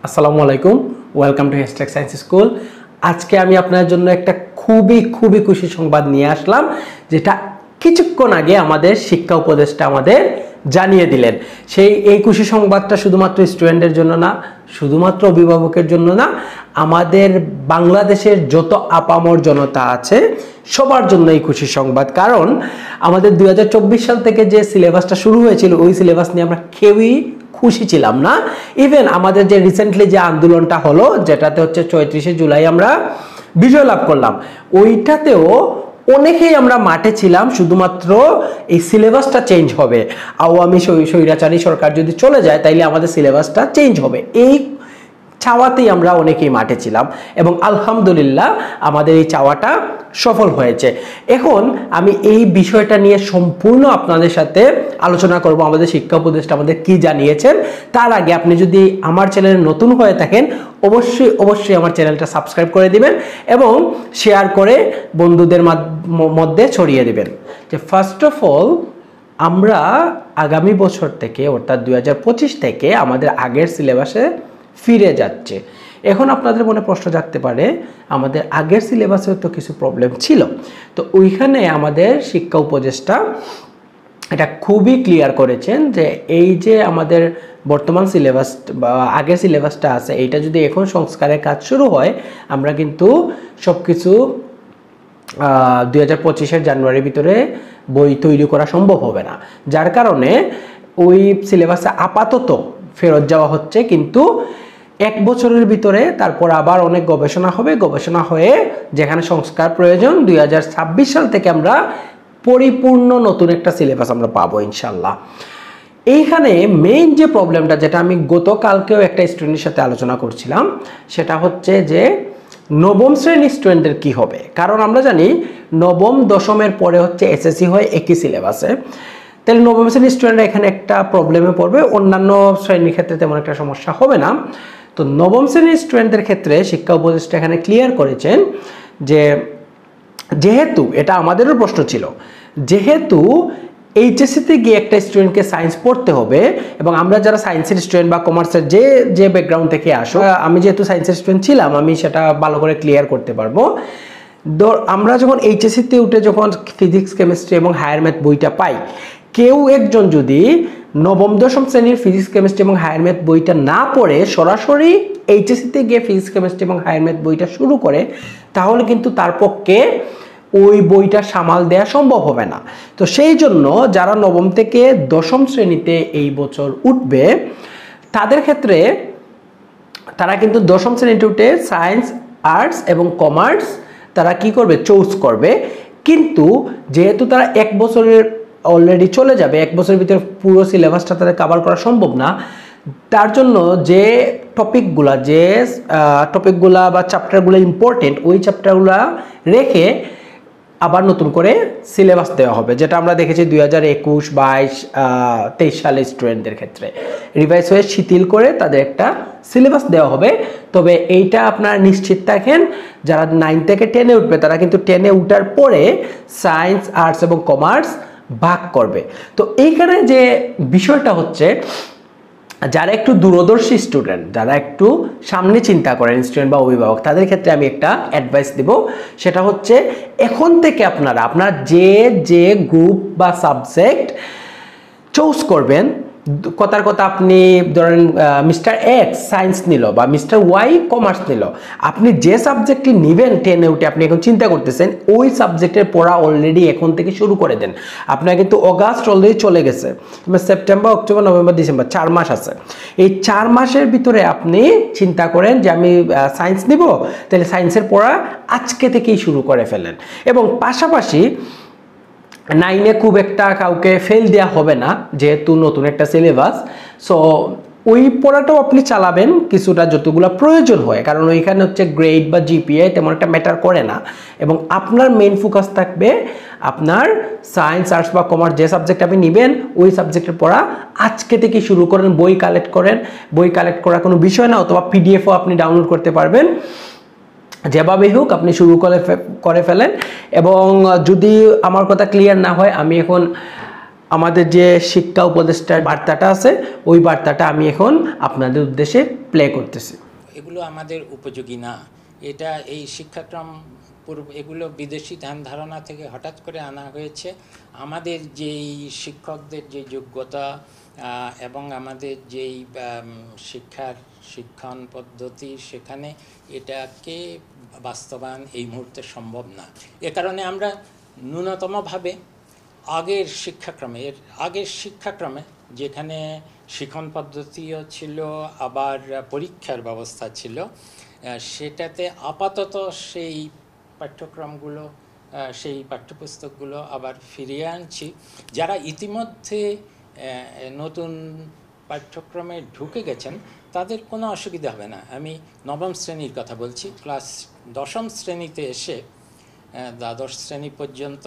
আসসালামু আলাইকুম, welcome to hashtag science school. আজকে আমি আপনার জন্য একটা খুবই খুশি সংবাদ নিয়ে আসলাম, যেটা কিছুক্ষণ আগে আমাদের শিক্ষা উপদেষ্টা আমাদের জানিয়ে দিলেন। এই খুশি সংবাদটা শুধুমাত্র স্টুডেন্টের জন্য না, শুধুমাত্র অভিভাবকের জন্য না, আমাদের বাংলাদেশের যত আপামর জনতা আছে সবার জন্য এই খুশি সংবাদ। কারণ আমাদের 2024 সাল থেকে যে সিলেবাসটা শুরু হয়েছিল, ওই সিলেবাস নিয়ে আমরা কেউই খুশি ছিলাম না। ইভেন আমাদের যে রিসেন্টলি যে আন্দোলনটা হলো, যেটাতে হচ্ছে 34শে জুলাই আমরা বিজয় লাভ করলাম, ওইটাতেও অনেকেই আমরা মাঠে ছিলাম শুধুমাত্র এই সিলেবাসটা চেঞ্জ হবে, আওয়ামী স্বৈরাচারী সরকার যদি চলে যায় তাইলে আমাদের সিলেবাসটা চেঞ্জ হবে, এই চাওয়াতেই আমরা অনেকেই মাঠে ছিলাম। এবং আলহামদুলিল্লাহ আমাদের এই চাওয়াটা সফল হয়েছে। এখন আমি এই বিষয়টা নিয়ে সম্পূর্ণ আপনাদের সাথে আলোচনা করব, আমাদের শিক্ষা উপদেষ্টা আমাদের কি জানিয়েছেন। তার আগে আপনি যদি আমার চ্যানেলে নতুন হয়ে থাকেন, অবশ্যই আমার চ্যানেলটা সাবস্ক্রাইব করে দিবেন এবং শেয়ার করে বন্ধুদের মধ্যে ছড়িয়ে দিবেন। যে ফার্স্ট অফ অল, আমরা আগামী বছর থেকে অর্থাৎ 2025 থেকে আমাদের আগের সিলেবাসে ফিরে যাচ্ছে। এখন আপনাদের মনে প্রশ্ন জাগতে পারে, আমাদের আগের সিলেবাসে তো কিছু প্রবলেম ছিল, তো ওইখানে আমাদের শিক্ষা উপদেষ্টা এটা খুবই ক্লিয়ার করেছেন যে এই যে আমাদের বর্তমান সিলেবাস বা আগের সিলেবাসটা আছে, এইটা যদি এখন সংস্কারের কাজ শুরু হয়, আমরা কিন্তু সব কিছু 2025-এর জানুয়ারির ভিতরে বই তৈরি করা সম্ভব হবে না। যার কারণে ওই সিলেবাসে আপাতত ফেরত যাওয়া হচ্ছে, কিন্তু 1 বছরের ভিতরে তারপর আবার অনেক গবেষণা হবে, গবেষণা হয়ে যেখানে সংস্কার প্রয়োজন 2026 সাল থেকে আমরা পরিপূর্ণ নতুন একটা সিলেবাস আমরা পাবো ইনশাল্লাহ। এইখানে মেইন যে প্রবলেমটা, যেটা আমি গতকালকেও একটা স্টুডেন্টের সাথে আলোচনা করছিলাম, সেটা হচ্ছে যে নবম শ্রেণীর স্টুডেন্টদের কি হবে। কারণ আমরা জানি নবম দশমের পরে হচ্ছে এসএসসি হয় একই সিলেবাসে, তাহলে নবম শ্রেণীর স্টুডেন্টরা এখানে একটা প্রবলেমে পড়বে, অন্যান্য শ্রেণীর ক্ষেত্রে তেমন একটা সমস্যা হবে না। তো নবম শ্রেণীর স্টুডেন্টদের ক্ষেত্রে শিক্ষা উপদেষ্টা এখানে ক্লিয়ার করেছেন যে যেহেতু এটা আমাদেরও প্রশ্ন ছিল, যেহেতু এইচএসসিতে গিয়ে একটা স্টুডেন্টকে সায়েন্স পড়তে হবে, এবং আমরা যারা সায়েন্সের স্টুডেন্ট বা কমার্সের যে ব্যাকগ্রাউন্ড থেকে আসো, আমি যেহেতু সায়েন্সের স্টুডেন্ট ছিলাম, আমি সেটা ভালো করে ক্লিয়ার করতে পারবো। আমরা যখন এইচএসসিতে উঠে যখন ফিজিক্স, কেমিস্ট্রি এবং হায়ার ম্যাথ বইটা পাই, কেউ একজন যদি নবম দশম শ্রেণীর ফিজিক্স, কেমিস্ট্রি এবং হায়ার ম্যাথ বইটা না পড়ে সরাসরি এইচএসসিতে গিয়ে ফিজিক্স, কেমিস্ট্রি এবং হায়ার ম্যাথ বইটা শুরু করে, তাহলে কিন্তু তার পক্ষে ওই বইটা সামাল দেওয়া সম্ভব হবে না। তো সেই জন্য যারা নবম থেকে দশম শ্রেণীতে এই বছর উঠবে, তাদের ক্ষেত্রে তারা কিন্তু দশম শ্রেণীতে উঠে সায়েন্স, আর্টস এবং কমার্স তারা কি করবে, চুজ করবে। কিন্তু যেহেতু তারা 1 বছরের অলরেডি চলে যাবে, 1 বছরের ভিতরে পুরো সিলেবাসটা তাদের কভার করা সম্ভব না, তার জন্য যে টপিকগুলা বা চ্যাপ্টারগুলো ইম্পর্টেন্ট, ওই চ্যাপ্টারগুলো রেখে আবার নতুন করে সিলেবাস দেওয়া হবে, যেটা আমরা দেখেছি 2021, 22, 23 সালের স্টুডেন্টদের ক্ষেত্রে রিভাইজ হয়ে শিথিল করে তাদের একটা সিলেবাস দেওয়া হবে। তবে এইটা আপনারা নিশ্চিত থাকেন, যারা 9 থেকে 10-এ উঠবে তারা কিন্তু 10-এ উঠার পরে সায়েন্স, আর্টস এবং কমার্স ভাগ করবে। তো এইখানে যে বিষয়টা হচ্ছে, যারা একটু দূরদর্শী স্টুডেন্ট, যারা একটু সামনে চিন্তা করেন স্টুডেন্ট বা অভিভাবক, তাদের ক্ষেত্রে আমি একটা অ্যাডভাইস দেব। সেটা হচ্ছে, এখন থেকে আপনারা যে গ্রুপ বা সাবজেক্ট চুজ করবেন, কথার কথা আপনি ধরেন মিস্টার এক্স সায়েন্স নিল বা মিস্টার ওয়াই কমার্স নিল, আপনি যে সাবজেক্টটি নেবেন 10-এ উঠে আপনি এখন চিন্তা করতেছেন, ওই সাবজেক্টের পড়া অলরেডি এখন থেকে শুরু করে দেন। আপনার কিন্তু অগাস্ট অলরেডি চলে গেছে, সেপ্টেম্বর, অক্টোবর, নভেম্বর, ডিসেম্বর 4 মাস আছে। এই 4 মাসের ভিতরে আপনি চিন্তা করেন যে আমি সায়েন্স নিব, তাহলে সায়েন্সের পড়া আজকে থেকেই শুরু করে ফেলেন। এবং পাশাপাশি 9-এ খুব একটা কাউকে ফেল দেওয়া হবে না, যেহেতু নতুন একটা সিলেবাস। সো ওই পড়াটাও আপনি চালাবেন কিছুটা, যতগুলো প্রয়োজন হয়, কারণ ওইখানে হচ্ছে গ্রেড বা জিপিএ তেমন একটা ম্যাটার করে না। এবং আপনার মেইন ফোকাস থাকবে আপনার সায়েন্স, আর্টস বা কমার্স যে সাবজেক্ট আপনি নেবেন, ওই সাবজেক্টের পড়া আজকে থেকে শুরু করেন। বই কালেক্ট করেন, বই কালেক্ট করা কোনো বিষয় না, অথবা পিডিএফও আপনি ডাউনলোড করতে পারবেন। যেভাবেই হোক আপনি শুরু করে ফেলেন। এবং যদি আমার কথা ক্লিয়ার না হয়, আমি এখন আমাদের যে শিক্ষা উপদেষ্টার বার্তাটা আছে ওই বার্তাটা আমি এখন আপনাদের উদ্দেশ্যে প্লে করতেছি। এগুলো আমাদের উপযোগী না। এটা এই শিক্ষাক্রম এগুলো বিদেশি ধ্যান ধারণা থেকে হঠাৎ করে আনা হয়েছে। আমাদের যেই শিক্ষকদের যে যোগ্যতা এবং আমাদের যেই শিক্ষণ পদ্ধতি, সেখানে এটাকে বাস্তবায়ন এই মুহূর্তে সম্ভব না। এ কারণে আমরা ন্যূনতমভাবে আগের শিক্ষাক্রমে যেখানে শিক্ষণ পদ্ধতিও ছিল, আবার পরীক্ষার ব্যবস্থা ছিল, সেটাতে আপাতত সেই পাঠ্যক্রমগুলো, সেই পাঠ্যপুস্তকগুলো আবার ফিরিয়ে আনছি। যারা ইতিমধ্যে নতুন পাঠ্যক্রমে ঢুকে গেছেন তাদের কোনো অসুবিধা হবে না। আমি নবম শ্রেণীর কথা বলছি। ক্লাস দশম শ্রেণীতে এসে দ্বাদশ শ্রেণী পর্যন্ত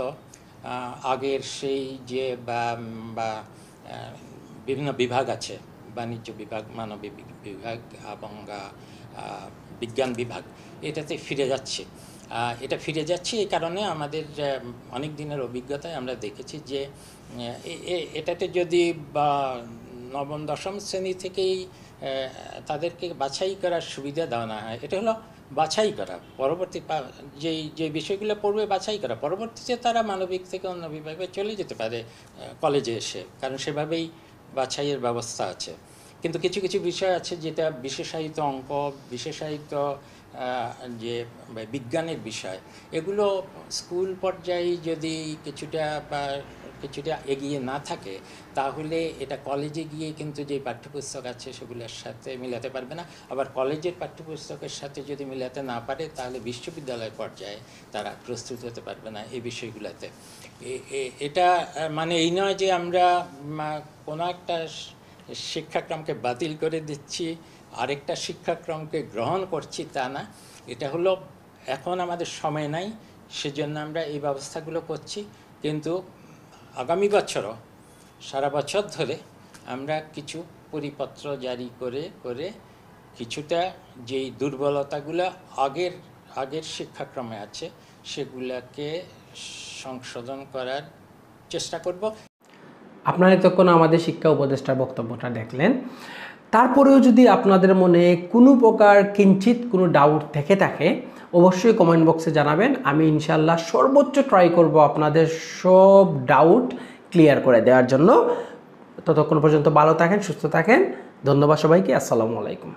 আগের সেই যে বা বিভিন্ন বিভাগ আছে, বাণিজ্য বিভাগ, মানবিক বিভাগ এবং বিজ্ঞান বিভাগ, এটাতে ফিরে যাচ্ছে। এটা ফিরে যাচ্ছে এই কারণে আমাদের অনেক দিনের অভিজ্ঞতায় আমরা দেখেছি যে এটাতে যদি বা নবম দশম শ্রেণী থেকেই তাদেরকে বাছাই করার সুবিধা দেওয়া না হয়, এটা হলো বাছাই করা, পরবর্তী যে বিষয়গুলো পড়বে বাছাই করা, পরবর্তীতে তারা মানবিক থেকে অন্য বিভাগে চলে যেতে পারে কলেজে এসে, কারণ সেভাবেই বাছাইয়ের ব্যবস্থা আছে। কিন্তু কিছু কিছু বিষয় আছে যেটা বিশেষায়িত অঙ্ক, বিশেষায়িত যে বিজ্ঞানের বিষয়, এগুলো স্কুল পর্যায়ে যদি কিছুটা এগিয়ে না থাকে তাহলে এটা কলেজে গিয়ে কিন্তু যে পাঠ্যপুস্তক আছে সেগুলোর সাথে মিলাতে পারবে না। আবার কলেজের পাঠ্যপুস্তকের সাথে যদি মিলাতে না পারে তাহলে বিশ্ববিদ্যালয় পর্যায়ে তারা প্রস্তুত হতে পারবে না এই বিষয়গুলোতে। এটা মানে এই নয় যে আমরা কোনো একটা শিক্ষাক্রমকে বাতিল করে দিচ্ছি, আরেকটা শিক্ষাক্রমকে গ্রহণ করছি, তা না। এটা হলো এখন আমাদের সময় নাই, সেজন্য আমরা এই ব্যবস্থাগুলো করছি। কিন্তু আগামী বছরও সারা বছর ধরে আমরা কিছু পরিপত্র জারি করে কিছুটা যেই দুর্বলতাগুলো আগের শিক্ষাক্রমে আছে সেগুলোকে সংশোধন করার চেষ্টা করব। আপনারা এতক্ষণ আমাদের শিক্ষা উপদেষ্টার বক্তব্যটা দেখলেন। তারপরেও যদি আপনাদের মনে কোনো প্রকার কিঞ্চিত কোনো ডাউট থেকে থাকে অবশ্যই কমেন্ট বক্সে জানাবেন। আমি ইনশাল্লাহ সর্বোচ্চ ট্রাই করব আপনাদের সব ডাউট ক্লিয়ার করে দেওয়ার জন্য। ততক্ষণ পর্যন্ত ভালো থাকেন, সুস্থ থাকেন। ধন্যবাদ সবাইকে। আসসালামু আলাইকুম।